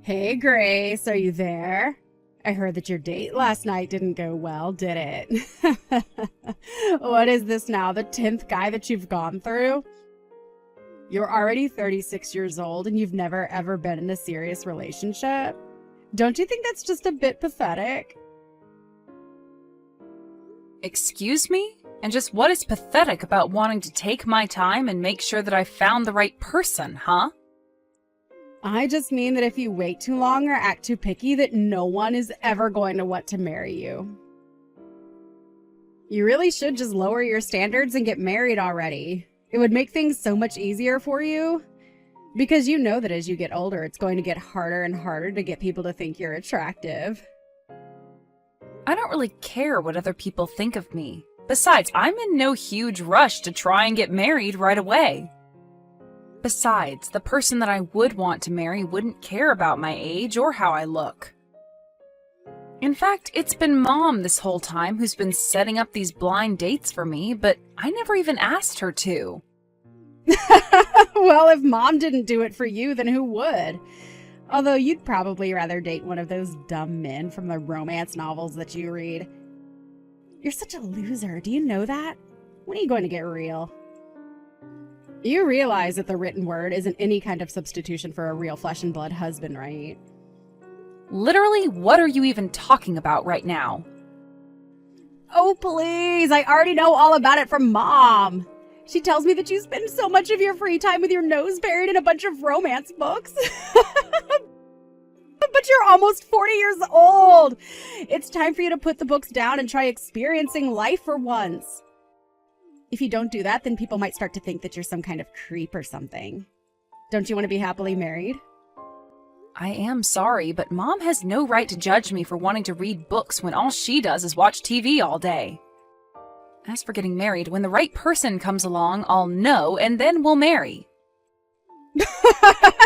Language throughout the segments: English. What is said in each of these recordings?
Hey, Grace, are you there? I heard that your date last night didn't go well, did it? What is this now, the 10th guy that you've gone through? You're already 36 years old and you've never ever been in a serious relationship? Don't you think that's just a bit pathetic? Excuse me? And just what is pathetic about wanting to take my time and make sure that I found the right person, huh? I just mean that if you wait too long or act too picky, that no one is ever going to want to marry you. You really should just lower your standards and get married already. It would make things so much easier for you. Because you know that as you get older, it's going to get harder and harder to get people to think you're attractive. I don't really care what other people think of me. Besides, I'm in no huge rush to try and get married right away. Besides, the person that I would want to marry wouldn't care about my age or how I look. In fact, it's been Mom this whole time who's been setting up these blind dates for me, but I never even asked her to. Well, if Mom didn't do it for you, then who would? Although you'd probably rather date one of those dumb men from the romance novels that you read. You're such a loser. Do you know that? When are you going to get real? You realize that the written word isn't any kind of substitution for a real flesh and blood husband, right? Literally, what are you even talking about right now? Oh, please. I already know all about it from Mom. She tells me that you spend so much of your free time with your nose buried in a bunch of romance books. But you're almost 40 years old. It's time for you to put the books down and try experiencing life for once. If you don't do that, then people might start to think that you're some kind of creep or something. Don't you want to be happily married? I am sorry, but Mom has no right to judge me for wanting to read books when all she does is watch TV all day. As for getting married, when the right person comes along, I'll know, and then we'll marry.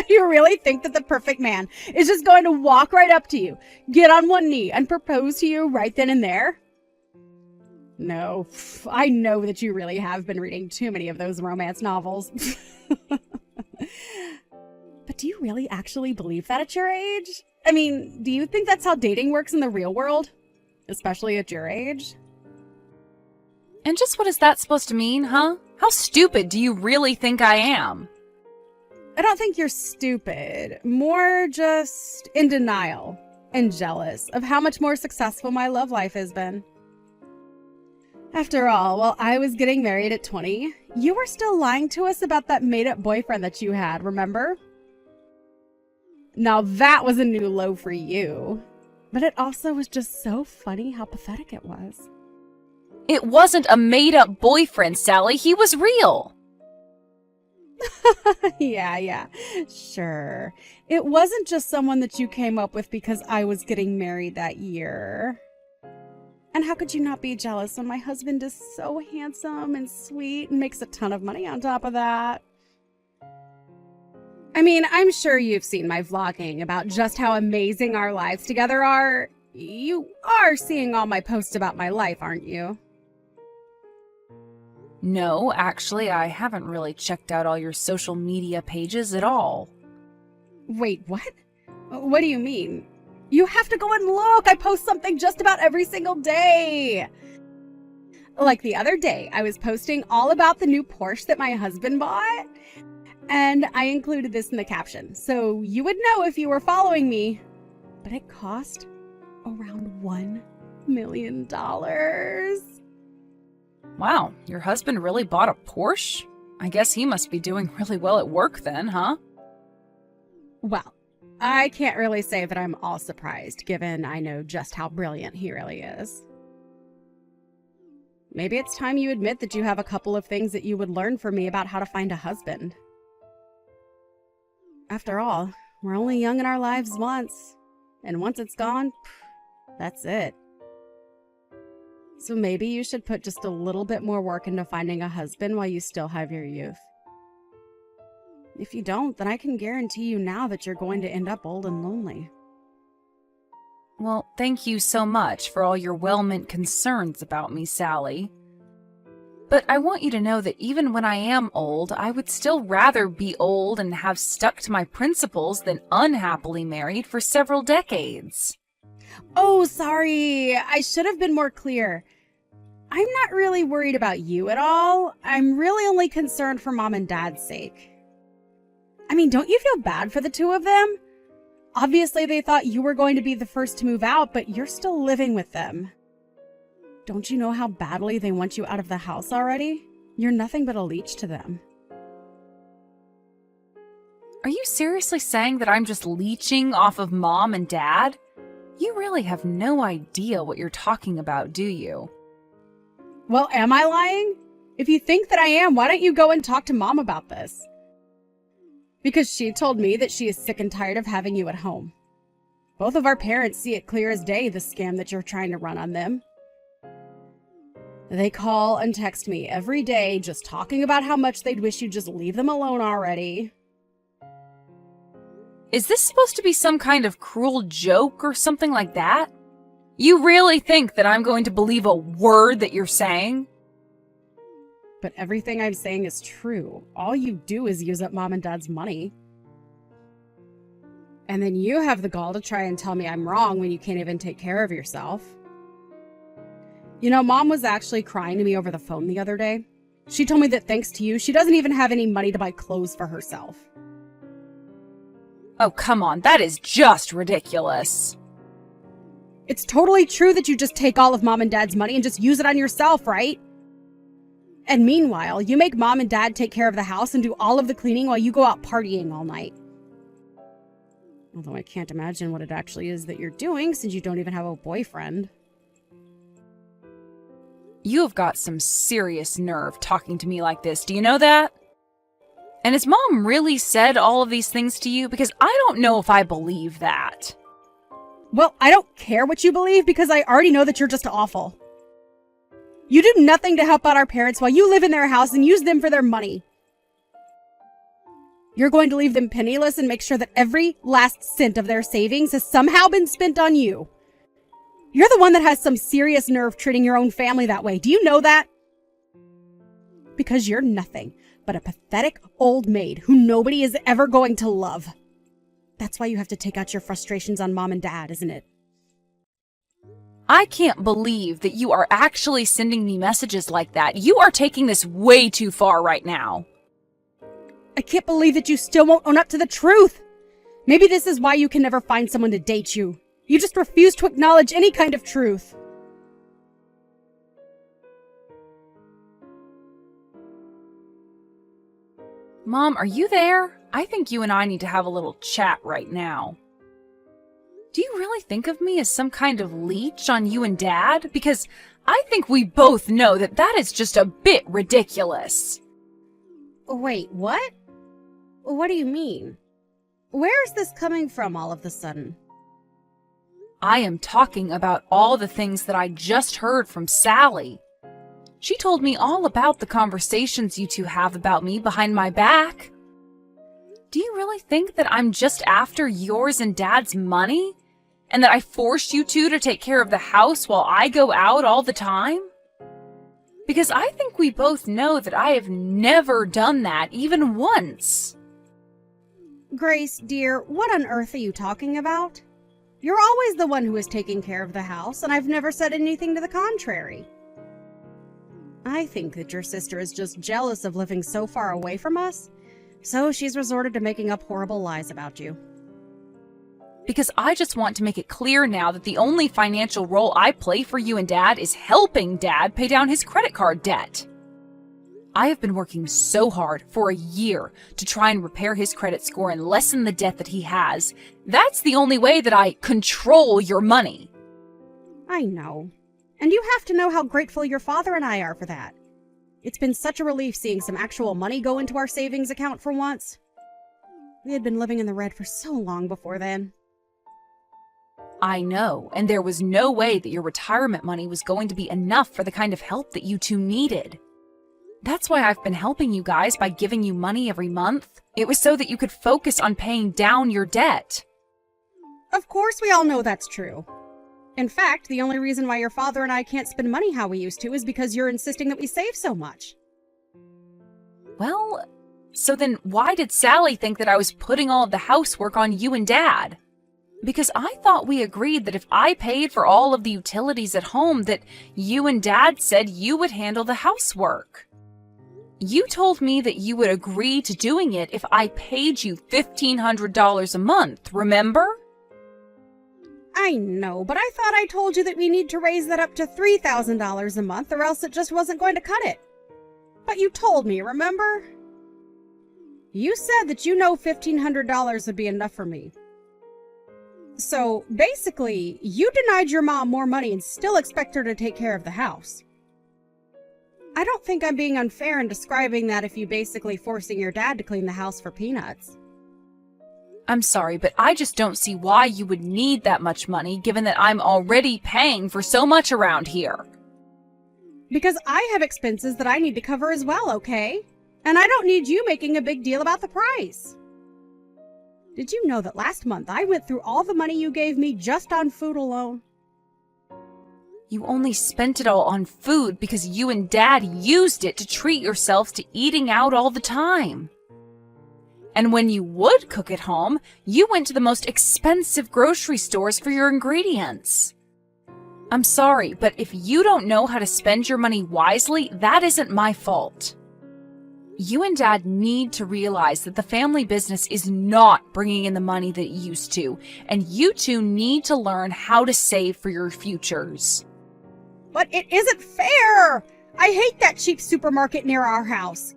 You really think that the perfect man is just going to walk right up to you, get on one knee, and propose to you right then and there? No, I know that you really have been reading too many of those romance novels. But do you really actually believe that at your age? I mean, do you think that's how dating works in the real world? Especially at your age? And just what is that supposed to mean, huh? How stupid do you really think I am? I don't think you're stupid. More just in denial and jealous of how much more successful my love life has been. After all, while I was getting married at 20, you were still lying to us about that made-up boyfriend that you had, remember? Now that was a new low for you. But it also was just so funny how pathetic it was. It wasn't a made-up boyfriend, Sally. He was real. Yeah, sure. It wasn't just someone that you came up with because I was getting married that year. And how could you not be jealous when my husband is so handsome and sweet and makes a ton of money on top of that? I mean, I'm sure you've seen my vlogging about just how amazing our lives together are. You are seeing all my posts about my life, aren't you? No, actually, I haven't really checked out all your social media pages at all. Wait, what? What do you mean? You have to go and look! I post something just about every single day! Like the other day, I was posting all about the new Porsche that my husband bought, and I included this in the caption, so you would know if you were following me. But it cost around $1 million. Wow, your husband really bought a Porsche? I guess he must be doing really well at work then, huh? Well, I can't really say that I'm all surprised, given I know just how brilliant he really is. Maybe it's time you admit that you have a couple of things that you would learn from me about how to find a husband. After all, we're only young in our lives once, and once it's gone, that's it. So maybe you should put just a little bit more work into finding a husband while you still have your youth. If you don't, then I can guarantee you now that you're going to end up old and lonely. Well, thank you so much for all your well-meant concerns about me, Sally. But I want you to know that even when I am old, I would still rather be old and have stuck to my principles than unhappily married for several decades. Oh, sorry. I should have been more clear. I'm not really worried about you at all. I'm really only concerned for Mom and Dad's sake. I mean, don't you feel bad for the two of them? Obviously, they thought you were going to be the first to move out, but you're still living with them. Don't you know how badly they want you out of the house already? You're nothing but a leech to them. Are you seriously saying that I'm just leeching off of Mom and Dad? You really have no idea what you're talking about, do you? Well, am I lying? If you think that I am, why don't you go and talk to Mom about this? Because she told me that she is sick and tired of having you at home. Both of our parents see it clear as day, the scam that you're trying to run on them. They call and text me every day just talking about how much they'd wish you'd just leave them alone already. Is this supposed to be some kind of cruel joke or something like that? You really think that I'm going to believe a word that you're saying? But everything I'm saying is true. All you do is use up Mom and Dad's money. And then you have the gall to try and tell me I'm wrong when you can't even take care of yourself. You know, Mom was actually crying to me over the phone the other day. She told me that thanks to you, she doesn't even have any money to buy clothes for herself. Oh, come on, that is just ridiculous. It's totally true that you just take all of Mom and Dad's money and just use it on yourself, right? And meanwhile, you make Mom and Dad take care of the house and do all of the cleaning while you go out partying all night. Although I can't imagine what it actually is that you're doing since you don't even have a boyfriend. You have got some serious nerve talking to me like this, do you know that? And has Mom really said all of these things to you? Because I don't know if I believe that. Well, I don't care what you believe because I already know that you're just awful. You do nothing to help out our parents while you live in their house and use them for their money. You're going to leave them penniless and make sure that every last cent of their savings has somehow been spent on you. You're the one that has some serious nerve treating your own family that way. Do you know that? Because you're nothing but a pathetic old maid who nobody is ever going to love. That's why you have to take out your frustrations on Mom and Dad, isn't it? I can't believe that you are actually sending me messages like that. You are taking this way too far right now. I can't believe that you still won't own up to the truth. Maybe this is why you can never find someone to date you. You just refuse to acknowledge any kind of truth. Mom, are you there? I think you and I need to have a little chat right now. Do you really think of me as some kind of leech on you and Dad? Because I think we both know that that is just a bit ridiculous. Wait, what? What do you mean? Where is this coming from all of a sudden? I am talking about all the things that I just heard from Sally. She told me all about the conversations you two have about me behind my back. Do you really think that I'm just after yours and Dad's money? And that I forced you two to take care of the house while I go out all the time? Because I think we both know that I have never done that even once. Grace, dear, what on earth are you talking about? You're always the one who is taking care of the house, and I've never said anything to the contrary. I think that your sister is just jealous of living so far away from us, so she's resorted to making up horrible lies about you. Because I just want to make it clear now that the only financial role I play for you and Dad is helping Dad pay down his credit card debt. I have been working so hard for a year to try and repair his credit score and lessen the debt that he has. That's the only way that I control your money. I know. And you have to know how grateful your father and I are for that. It's been such a relief seeing some actual money go into our savings account for once. We had been living in the red for so long before then. I know, and there was no way that your retirement money was going to be enough for the kind of help that you two needed. That's why I've been helping you guys by giving you money every month. It was so that you could focus on paying down your debt. Of course we all know that's true. In fact, the only reason why your father and I can't spend money how we used to is because you're insisting that we save so much. Well, so then why did Sally think that I was putting all of the housework on you and Dad? Because I thought we agreed that if I paid for all of the utilities at home, that you and Dad said you would handle the housework. You told me that you would agree to doing it if I paid you $1,500 a month, remember? I know, but I thought I told you that we need to raise that up to $3,000 a month or else it just wasn't going to cut it. But you told me, remember? You said that you know $1,500 would be enough for me. So, basically, you denied your mom more money and still expect her to take care of the house. I don't think I'm being unfair in describing that if you basically forcing your dad to clean the house for peanuts. I'm sorry, but I just don't see why you would need that much money given that I'm already paying for so much around here. Because I have expenses that I need to cover as well, okay? And I don't need you making a big deal about the price. Did you know that last month I went through all the money you gave me just on food alone? You only spent it all on food because you and Dad used it to treat yourselves to eating out all the time. And when you would cook at home, you went to the most expensive grocery stores for your ingredients. I'm sorry, but if you don't know how to spend your money wisely, that isn't my fault. You and Dad need to realize that the family business is not bringing in the money that it used to, and you two need to learn how to save for your futures. But it isn't fair! I hate that cheap supermarket near our house.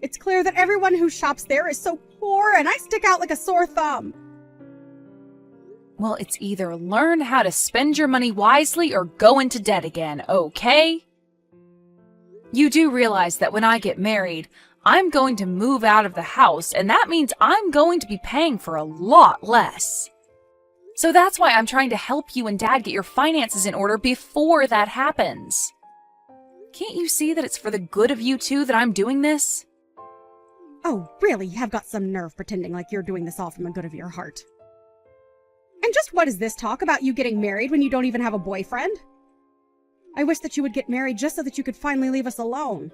It's clear that everyone who shops there is so poor, and I stick out like a sore thumb. Well, it's either learn how to spend your money wisely or go into debt again, okay? You do realize that when I get married, I'm going to move out of the house, and that means I'm going to be paying for a lot less. So that's why I'm trying to help you and Dad get your finances in order before that happens. Can't you see that it's for the good of you two that I'm doing this? Oh, really? You have got some nerve pretending like you're doing this all from the good of your heart. And just what is this talk about you getting married when you don't even have a boyfriend? I wish that you would get married just so that you could finally leave us alone.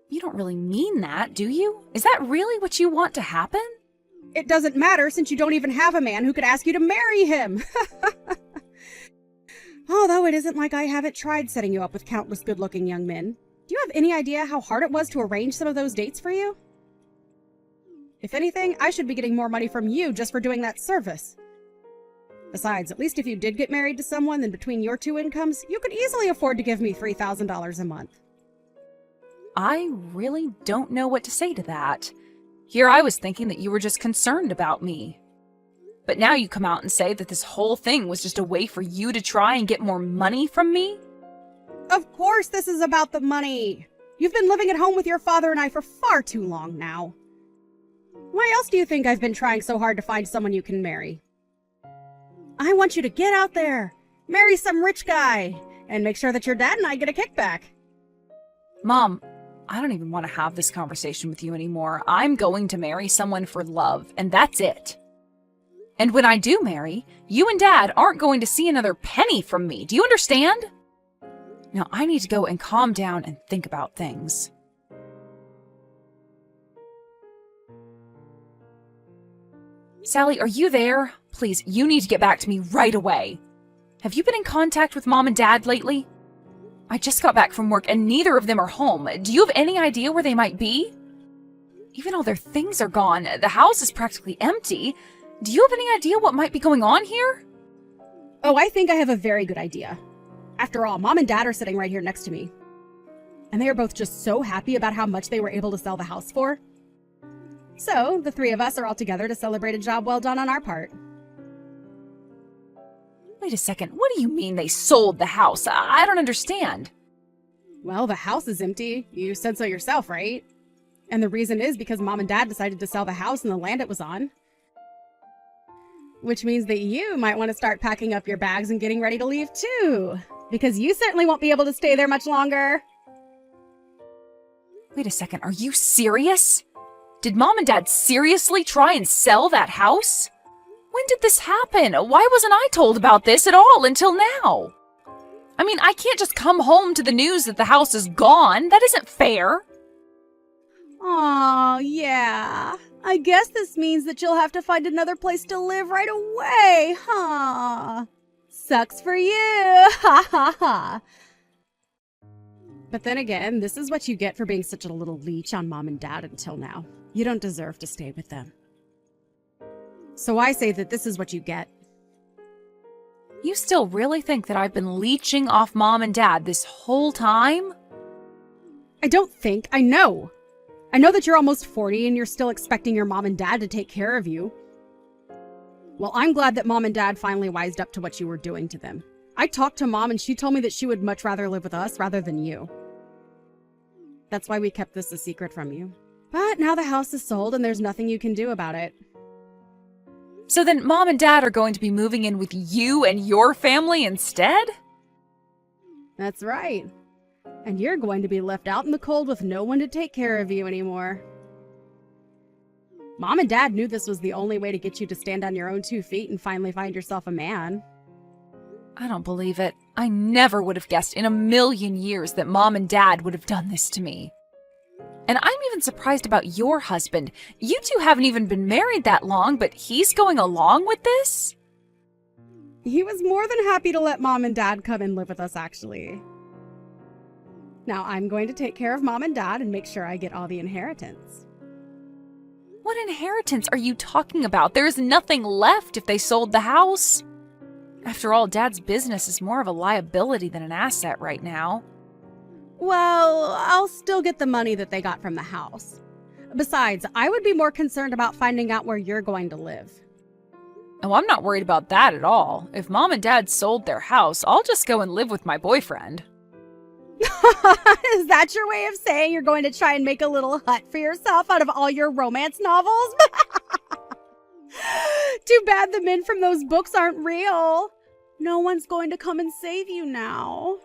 You don't really mean that, do you? Is that really what you want to happen? It doesn't matter since you don't even have a man who could ask you to marry him. Although it isn't like I haven't tried setting you up with countless good-looking young men. Do you have any idea how hard it was to arrange some of those dates for you? If anything, I should be getting more money from you just for doing that service. Besides, at least if you did get married to someone, then between your two incomes, you could easily afford to give me $3,000 a month. I really don't know what to say to that. Here I was thinking that you were just concerned about me. But now you come out and say that this whole thing was just a way for you to try and get more money from me? Of course this is about the money. You've been living at home with your father and I for far too long now. Why else do you think I've been trying so hard to find someone you can marry? I want you to get out there, marry some rich guy, and make sure that your dad and I get a kickback. Mom, I don't even want to have this conversation with you anymore. I'm going to marry someone for love, and that's it. And when I do marry, you and Dad aren't going to see another penny from me. Do you understand? Now I need to go and calm down and think about things. Sally, are you there? Please, you need to get back to me right away. Have you been in contact with Mom and Dad lately? I just got back from work and neither of them are home. Do you have any idea where they might be? Even all their things are gone. The house is practically empty. Do you have any idea what might be going on here? Oh, I think I have a very good idea. After all, Mom and Dad are sitting right here next to me. And they are both just so happy about how much they were able to sell the house for. So, the three of us are all together to celebrate a job well done on our part. Wait a second, what do you mean they sold the house? I don't understand. Well, the house is empty. You said so yourself, right? And the reason is because Mom and Dad decided to sell the house and the land it was on. Which means that you might want to start packing up your bags and getting ready to leave too. Because you certainly won't be able to stay there much longer. Wait a second, are you serious? Did Mom and Dad seriously try and sell that house? When did this happen? Why wasn't I told about this at all until now? I mean, I can't just come home to the news that the house is gone. That isn't fair. Aw, yeah. I guess this means that you'll have to find another place to live right away, huh? Sucks for you. Ha ha ha. But then again, this is what you get for being such a little leech on Mom and Dad until now. You don't deserve to stay with them. So I say that this is what you get. You still really think that I've been leeching off Mom and Dad this whole time? I don't think. I know. I know that you're almost 40 and you're still expecting your mom and dad to take care of you. Well, I'm glad that Mom and Dad finally wised up to what you were doing to them. I talked to Mom and she told me that she would much rather live with us rather than you. That's why we kept this a secret from you. But now the house is sold and there's nothing you can do about it. So then Mom and Dad are going to be moving in with you and your family instead? That's right. And you're going to be left out in the cold with no one to take care of you anymore. Mom and Dad knew this was the only way to get you to stand on your own 2 feet and finally find yourself a man. I don't believe it. I never would have guessed in a million years that Mom and Dad would have done this to me. And I'm even surprised about your husband. You two haven't even been married that long, but he's going along with this? He was more than happy to let Mom and Dad come and live with us, actually. Now I'm going to take care of Mom and Dad and make sure I get all the inheritance. What inheritance are you talking about? There's nothing left if they sold the house. After all, Dad's business is more of a liability than an asset right now. Well, I'll still get the money that they got from the house. Besides, I would be more concerned about finding out where you're going to live. Oh, I'm not worried about that at all. If Mom and Dad sold their house, I'll just go and live with my boyfriend. Is that your way of saying you're going to try and make a little hut for yourself out of all your romance novels? Too bad the men from those books aren't real. No one's going to come and save you now.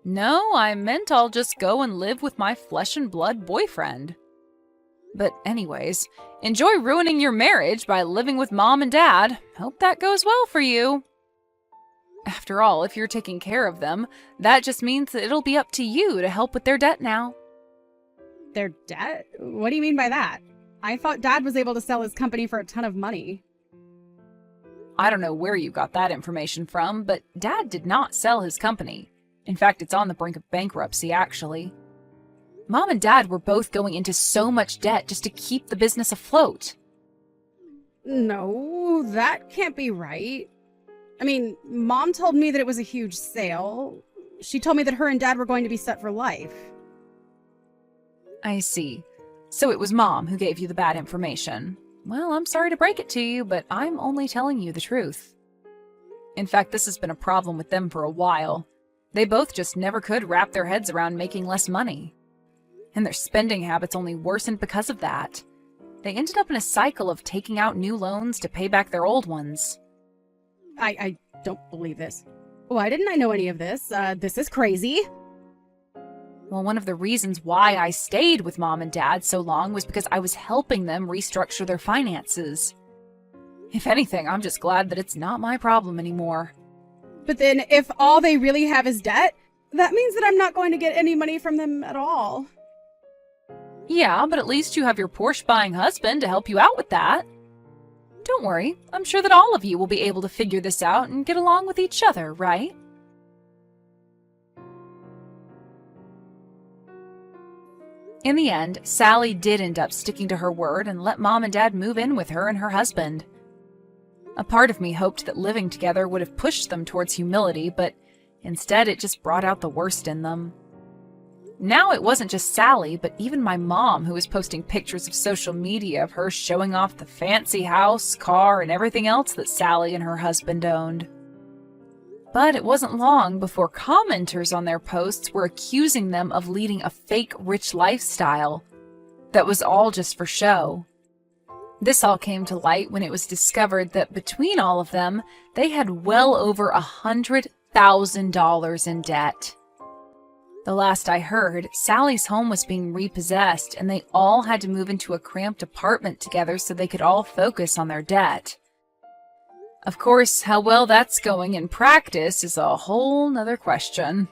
No, I meant I'll just go and live with my flesh and blood boyfriend. But anyways, enjoy ruining your marriage by living with Mom and Dad. Hope that goes well for you. After all, if you're taking care of them, that just means that it'll be up to you to help with their debt now. Their debt? What do you mean by that? I thought Dad was able to sell his company for a ton of money. I don't know where you got that information from, but Dad did not sell his company. In fact, it's on the brink of bankruptcy, actually. Mom and Dad were both going into so much debt just to keep the business afloat. No, that can't be right. I mean, Mom told me that it was a huge sale. She told me that her and Dad were going to be set for life. I see. So it was Mom who gave you the bad information. Well, I'm sorry to break it to you, but I'm only telling you the truth. In fact, this has been a problem with them for a while. They both just never could wrap their heads around making less money. And their spending habits only worsened because of that. They ended up in a cycle of taking out new loans to pay back their old ones. I don't believe this. Why didn't I know any of this? This is crazy. Well, one of the reasons why I stayed with Mom and Dad so long was because I was helping them restructure their finances. If anything, I'm just glad that it's not my problem anymore. But then, if all they really have is debt, that means that I'm not going to get any money from them at all. Yeah, but at least you have your Porsche-buying husband to help you out with that. Don't worry, I'm sure that all of you will be able to figure this out and get along with each other, right? In the end, Sally did end up sticking to her word and let Mom and Dad move in with her and her husband. A part of me hoped that living together would have pushed them towards humility, but instead it just brought out the worst in them. Now it wasn't just Sally, but even my mom who was posting pictures of social media of her showing off the fancy house, car, and everything else that Sally and her husband owned. But it wasn't long before commenters on their posts were accusing them of leading a fake rich lifestyle that was all just for show. This all came to light when it was discovered that between all of them, they had well over $100,000 in debt. The last I heard, Sally's home was being repossessed and they all had to move into a cramped apartment together so they could all focus on their debt. Of course, how well that's going in practice is a whole nother question.